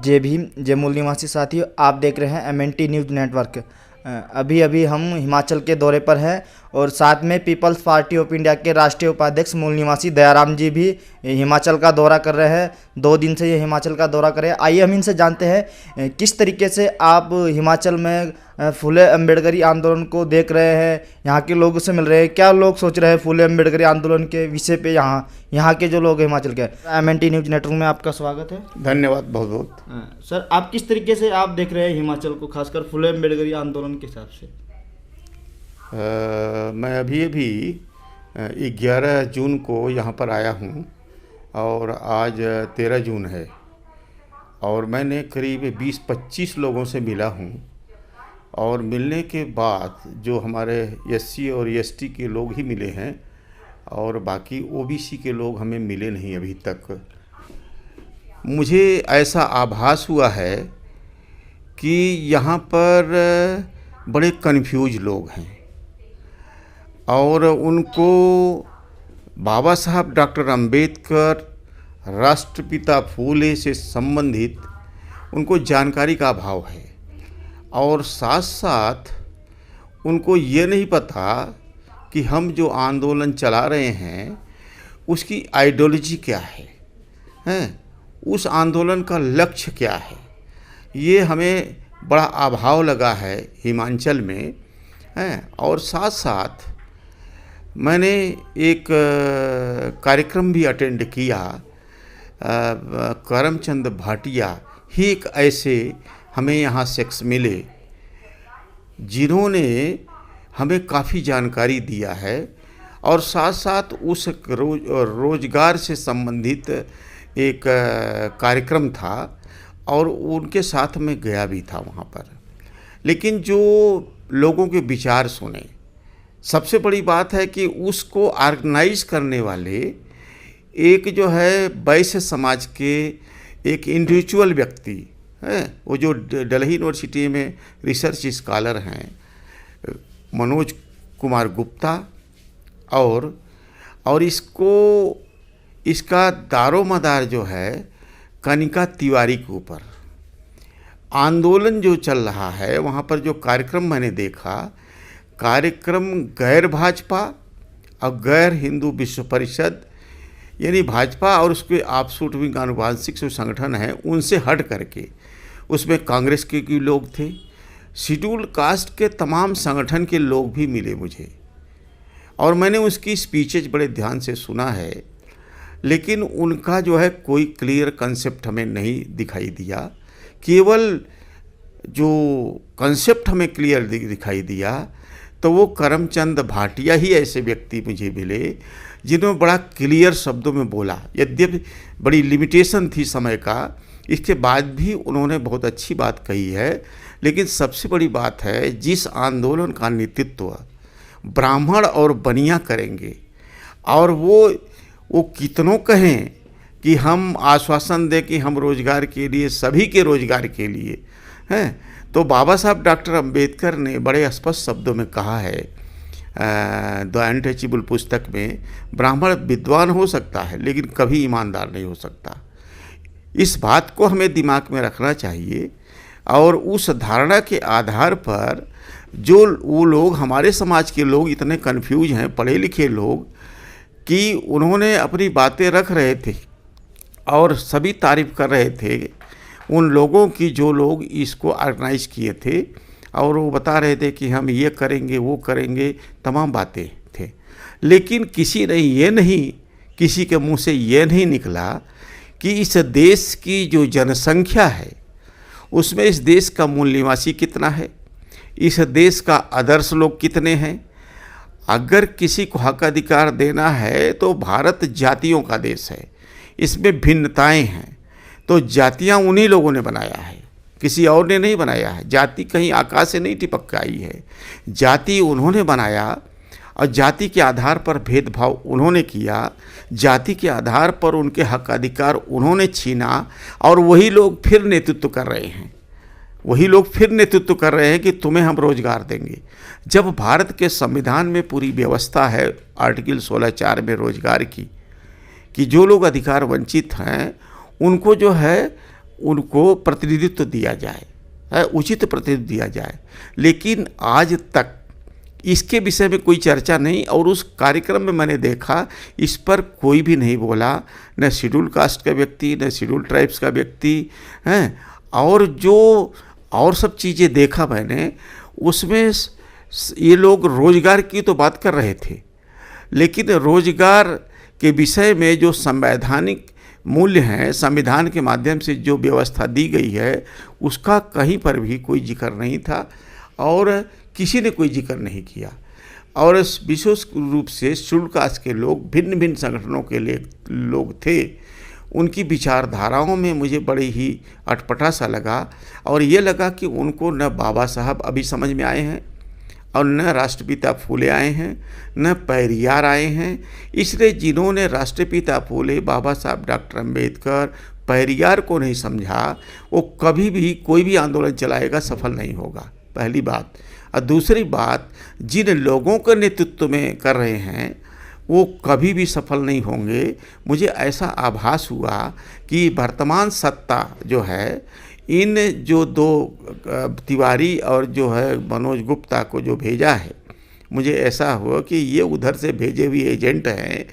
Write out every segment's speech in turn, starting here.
जय भीम, जय मूल निवासी साथियों। आप देख रहे हैं MNT न्यूज़ नेटवर्क। अभी अभी हम हिमाचल के दौरे पर हैं और साथ में पीपल्स पार्टी ऑफ इंडिया के राष्ट्रीय उपाध्यक्ष मूल निवासी दयाराम जी भी हिमाचल का दौरा कर रहे हैं। 2 दिन से ये हिमाचल का दौरा कर रहे हैं। आइए हम इनसे जानते हैं किस तरीके से आप हिमाचल में फुले अम्बेडकरी आंदोलन को देख रहे हैं, यहाँ के लोगों से मिल रहे हैं, क्या लोग सोच रहे हैं फुले अम्बेडकरी आंदोलन के विषय पे। यहाँ के जो लोग हिमाचल के। MNT न्यूज़ नेटवर्क में आपका स्वागत है। धन्यवाद बहुत बहुत। सर, आप किस तरीके से आप देख रहे हैं हिमाचल को, खासकर फुले अम्बेडकरी आंदोलन के हिसाब से? मैं अभी 11 जून को यहाँ पर आया हूँ और आज 13 जून है और मैंने करीब 20-25 लोगों से मिला हूँ। और मिलने के बाद जो हमारे SC और ST के लोग ही मिले हैं और बाकी OBC के लोग हमें मिले नहीं अभी तक। मुझे ऐसा आभास हुआ है कि यहाँ पर बड़े कन्फ्यूज लोग हैं और उनको बाबा साहब डॉक्टर अंबेडकर, राष्ट्रपिता फूले से संबंधित उनको जानकारी का अभाव है और साथ साथ उनको ये नहीं पता कि हम जो आंदोलन चला रहे हैं उसकी आइडियोलॉजी क्या है, उस आंदोलन का लक्ष्य क्या है। ये हमें बड़ा अभाव लगा है हिमाचल में और साथ साथ मैंने एक कार्यक्रम भी अटेंड किया। करमचंद भाटिया ही एक ऐसे हमें यहाँ शख्स मिले जिन्होंने हमें काफ़ी जानकारी दिया है और साथ साथ उस रोजगार से संबंधित एक कार्यक्रम था और उनके साथ में गया भी था वहाँ पर। लेकिन जो लोगों के विचार सुने, सबसे बड़ी बात है कि उसको ऑर्गेनाइज करने वाले एक जो है वैश्य समाज के एक इंडिविजुअल व्यक्ति हैं, वो जो दिल्ली यूनिवर्सिटी में रिसर्च स्कॉलर हैं, मनोज कुमार गुप्ता। और इसका दारोमदार जो है कनिका तिवारी के ऊपर आंदोलन जो चल रहा है। वहाँ पर जो कार्यक्रम मैंने देखा, कार्यक्रम गैर भाजपा और गैर हिंदू विश्व परिषद यानी भाजपा और उसके आपसूट विंग आनुवांशिक जो संगठन हैं उनसे हट करके उसमें कांग्रेस के भी लोग थे, शेड्यूल कास्ट के तमाम संगठन के लोग भी मिले मुझे और मैंने उसकी स्पीचेज बड़े ध्यान से सुना है। लेकिन उनका जो है कोई क्लियर कंसेप्ट हमें नहीं दिखाई दिया। केवल जो कंसेप्ट हमें क्लियर दिखाई दिया तो वो करमचंद भाटिया ही ऐसे व्यक्ति मुझे मिले जिन्होंने बड़ा क्लियर शब्दों में बोला। यद्यपि बड़ी लिमिटेशन थी समय का, इसके बाद भी उन्होंने बहुत अच्छी बात कही है। लेकिन सबसे बड़ी बात है, जिस आंदोलन का नेतृत्व ब्राह्मण और बनिया करेंगे और वो कितनों कहें कि हम आश्वासन दें कि हम रोजगार के लिए, सभी के रोजगार के लिए हैं, तो बाबा साहब डॉक्टर अंबेडकर ने बड़े स्पष्ट शब्दों में कहा है द अनटचेबल पुस्तक में, ब्राह्मण विद्वान हो सकता है लेकिन कभी ईमानदार नहीं हो सकता। इस बात को हमें दिमाग में रखना चाहिए और उस धारणा के आधार पर जो वो लोग, हमारे समाज के लोग इतने कन्फ्यूज हैं, पढ़े लिखे लोग, कि उन्होंने अपनी बातें रख रहे थे और सभी तारीफ कर रहे थे उन लोगों की जो लोग इसको ऑर्गेनाइज किए थे और वो बता रहे थे कि हम ये करेंगे, वो करेंगे, तमाम बातें थे। लेकिन किसी के मुंह से ये नहीं निकला कि इस देश की जो जनसंख्या है उसमें इस देश का मूल निवासी कितना है, इस देश का आदर्श लोग कितने हैं। अगर किसी को हक अधिकार देना है तो भारत जातियों का देश है, इसमें भिन्नताएं हैं, तो जातियां उन्हीं लोगों ने बनाया है, किसी और ने नहीं बनाया है। जाति कहीं आकाश से नहीं टिपक के आई है, जाति उन्होंने बनाया और जाति के आधार पर भेदभाव उन्होंने किया, जाति के आधार पर उनके हक अधिकार उन्होंने छीना और वही लोग फिर नेतृत्व कर रहे हैं कि तुम्हें हम रोजगार देंगे। जब भारत के संविधान में पूरी व्यवस्था है आर्टिकल 16(4) में रोजगार की, कि जो लोग अधिकार वंचित हैं उनको जो है उनको प्रतिनिधित्व दिया जाए, उचित प्रतिनिधित्व दिया जाए। लेकिन आज तक इसके विषय में कोई चर्चा नहीं, और उस कार्यक्रम में मैंने देखा इस पर कोई भी नहीं बोला, न शेड्यूल कास्ट का व्यक्ति, न शेड्यूल ट्राइब्स का व्यक्ति हैं। और जो और सब चीज़ें देखा मैंने, उसमें ये लोग रोजगार की तो बात कर रहे थे, लेकिन रोजगार के विषय में जो संवैधानिक मूल्य हैं, संविधान के माध्यम से जो व्यवस्था दी गई है, उसका कहीं पर भी कोई जिक्र नहीं था और किसी ने कोई जिक्र नहीं किया। और विशेष रूप से शेड्यूल कास्ट के लोग, भिन्न भिन्न संगठनों के लिए लोग थे, उनकी विचारधाराओं में मुझे बड़ी ही अटपटा सा लगा। और ये लगा कि उनको न बाबा साहब अभी समझ में आए हैं, और न राष्ट्रपिता फूले आए हैं, न पेरियार आए हैं। इसलिए जिन्होंने राष्ट्रपिता फूले, बाबा साहब डॉक्टर अम्बेडकर, पेरियार को नहीं समझा, वो कभी भी कोई भी आंदोलन चलाएगा सफल नहीं होगा, पहली बात। और दूसरी बात, जिन लोगों के नेतृत्व में कर रहे हैं वो कभी भी सफल नहीं होंगे। मुझे ऐसा आभास हुआ कि वर्तमान सत्ता जो है, इन जो दो तिवारी और जो है मनोज गुप्ता को जो भेजा है, मुझे ऐसा हुआ कि ये उधर से भेजे हुए एजेंट हैं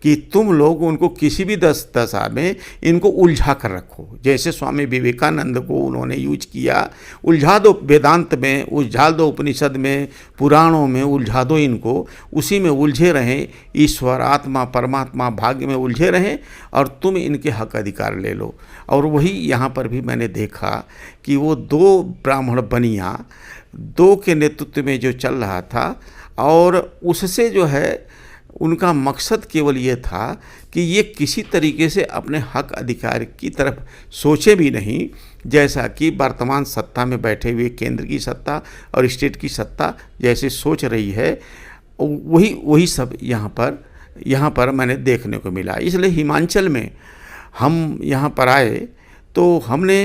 कि तुम लोग उनको किसी भी दशा में इनको उलझा कर रखो। जैसे स्वामी विवेकानंद को उन्होंने यूज किया, उलझा दो वेदांत में, उलझा दो उपनिषद में, पुराणों में उलझा दो इनको, उसी में उलझे रहें, ईश्वर, आत्मा, परमात्मा, भाग्य में उलझे रहें और तुम इनके हक अधिकार ले लो। और वही यहाँ पर भी मैंने देखा कि वो दो ब्राह्मण बनिया, दो के नेतृत्व में जो चल रहा था, और उससे जो है उनका मकसद केवल ये था कि ये किसी तरीके से अपने हक अधिकार की तरफ सोचे भी नहीं, जैसा कि वर्तमान सत्ता में बैठे हुए केंद्र की सत्ता और स्टेट की सत्ता जैसे सोच रही है, वही सब यहाँ पर मैंने देखने को मिला। इसलिए हिमाचल में हम यहाँ पर आए तो हमने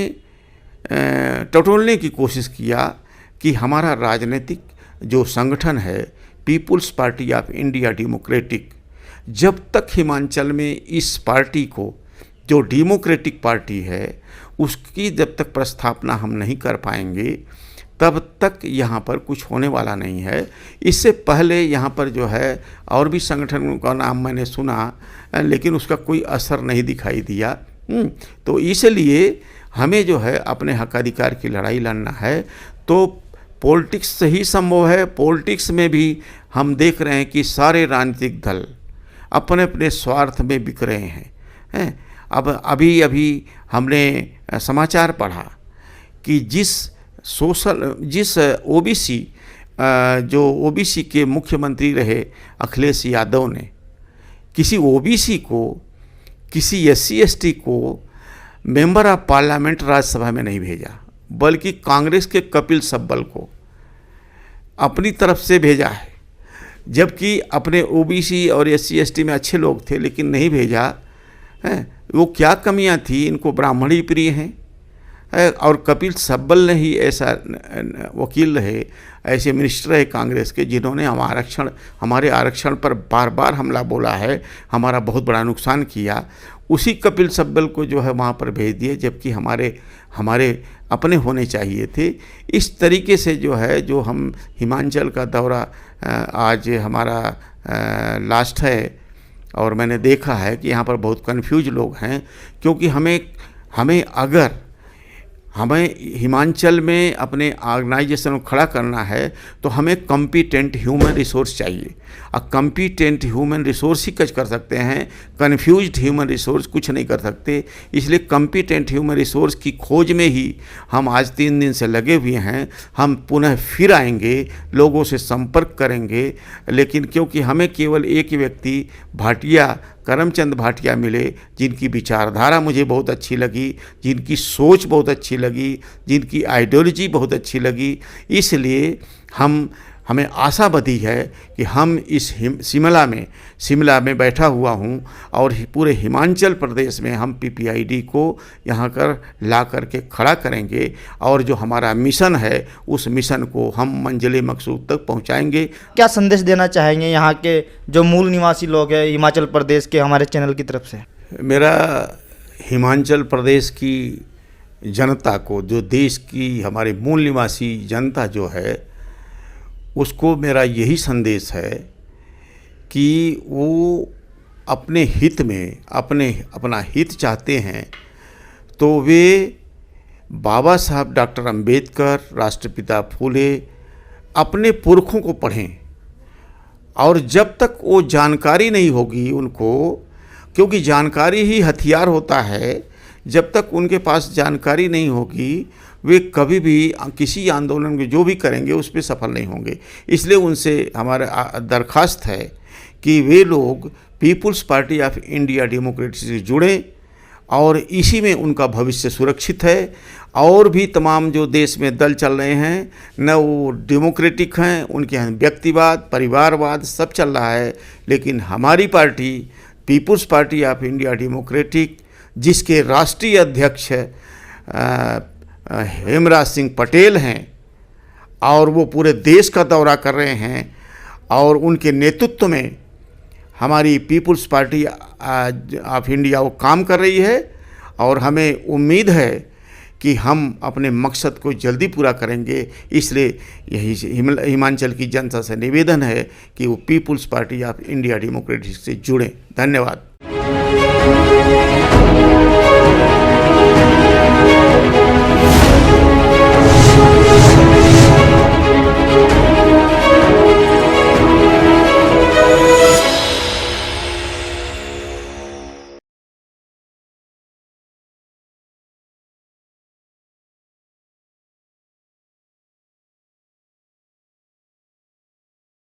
टटोलने की कोशिश किया कि हमारा राजनीतिक जो संगठन है, people's party of India democratic, जब तक हिमाचल में इस पार्टी को, जो डेमोक्रेटिक पार्टी है, उसकी जब तक प्रस्थापना हम नहीं कर पाएंगे, तब तक यहाँ पर कुछ होने वाला नहीं है। इससे पहले यहाँ पर जो है और भी संगठनों का नाम मैंने सुना, लेकिन उसका कोई असर नहीं दिखाई दिया। तो इसलिए हमें जो है अपने हक अधिकार की लड़ाई लड़ना है, तो पॉलिटिक्स से ही संभव है। पॉलिटिक्स में भी हम देख रहे हैं कि सारे राजनीतिक दल अपने अपने स्वार्थ में बिक रहे हैं। अब अभी हमने समाचार पढ़ा कि जिस ओबीसी, जो ओबीसी के मुख्यमंत्री रहे अखिलेश यादव ने, किसी ओबीसी को, किसी SC ST को मेंबर ऑफ पार्लियामेंट राज्यसभा में नहीं भेजा, बल्कि कांग्रेस के कपिल सब्बल को अपनी तरफ से भेजा है। जबकि अपने ओबीसी और SC ST में अच्छे लोग थे, लेकिन नहीं भेजा है। वो क्या कमियां थी? इनको ब्राह्मण ही प्रिय हैं, और कपिल सब्बल ने ही ऐसा वकील रहे, ऐसे मिनिस्टर रहे कांग्रेस के, जिन्होंने हमारे आरक्षण पर बार बार हमला बोला है, हमारा बहुत बड़ा नुकसान किया। उसी कपिल सब्बल को जो है वहाँ पर भेज दिए, जबकि हमारे अपने होने चाहिए थे। इस तरीके से जो है, जो हम हिमाचल का दौरा आज हमारा लास्ट है, और मैंने देखा है कि यहाँ पर बहुत कन्फ्यूज लोग हैं, क्योंकि हमें हिमाचल में अपने ऑर्गेनाइजेशन को खड़ा करना है, तो हमें कॉम्पिटेंट ह्यूमन रिसोर्स चाहिए। और कॉम्पिटेंट ह्यूमन रिसोर्स ही कुछ कर सकते हैं, कन्फ्यूज्ड ह्यूमन रिसोर्स कुछ नहीं कर सकते। इसलिए कॉम्पिटेंट ह्यूमन रिसोर्स की खोज में ही हम आज 3 दिन से लगे हुए हैं। हम पुनः फिर आएंगे, लोगों से संपर्क करेंगे, लेकिन क्योंकि हमें केवल एक व्यक्ति भाटिया, करमचंद भाटिया मिले, जिनकी विचारधारा मुझे बहुत अच्छी लगी, जिनकी सोच बहुत अच्छी लगी, जिनकी आइडियोलॉजी बहुत अच्छी लगी, इसलिए हमें आशा बधी है कि हम इस शिमला में बैठा हुआ हूँ, और पूरे हिमाचल प्रदेश में हम PPID को यहाँ कर ला करके खड़ा करेंगे, और जो हमारा मिशन है उस मिशन को हम मंजिल मकसूद तक पहुँचाएंगे। क्या संदेश देना चाहेंगे यहाँ के जो मूल निवासी लोग हैं हिमाचल प्रदेश के, हमारे चैनल की तरफ से? मेरा हिमाचल प्रदेश की जनता को, जो देश की हमारे मूल निवासी जनता जो है, उसको मेरा यही संदेश है कि वो अपने हित में अपना हित चाहते हैं तो वे बाबा साहब डॉक्टर अंबेडकर, राष्ट्रपिता फूले, अपने पुरखों को पढ़ें। और जब तक वो जानकारी नहीं होगी उनको, क्योंकि जानकारी ही हथियार होता है, जब तक उनके पास जानकारी नहीं होगी वे कभी भी किसी आंदोलन में जो भी करेंगे उस पर सफल नहीं होंगे। इसलिए उनसे हमारा दरख्वास्त है कि वे लोग people's party of India democracy से जुड़ें और इसी में उनका भविष्य सुरक्षित है। और भी तमाम जो देश में दल चल रहे हैं, न वो डेमोक्रेटिक हैं, उनके यहाँ व्यक्तिवाद, परिवारवाद सब चल रहा है, लेकिन हमारी party people's party of India democratic, जिसके राष्ट्रीय अध्यक्ष हेमराज सिंह पटेल हैं और वो पूरे देश का दौरा कर रहे हैं, और उनके नेतृत्व में हमारी पीपुल्स पार्टी ऑफ इंडिया वो काम कर रही है। और हमें उम्मीद है कि हम अपने मकसद को जल्दी पूरा करेंगे। इसलिए यही हिमाचल की जनता से निवेदन है कि वो people's party of India democratic से जुड़ें। धन्यवाद।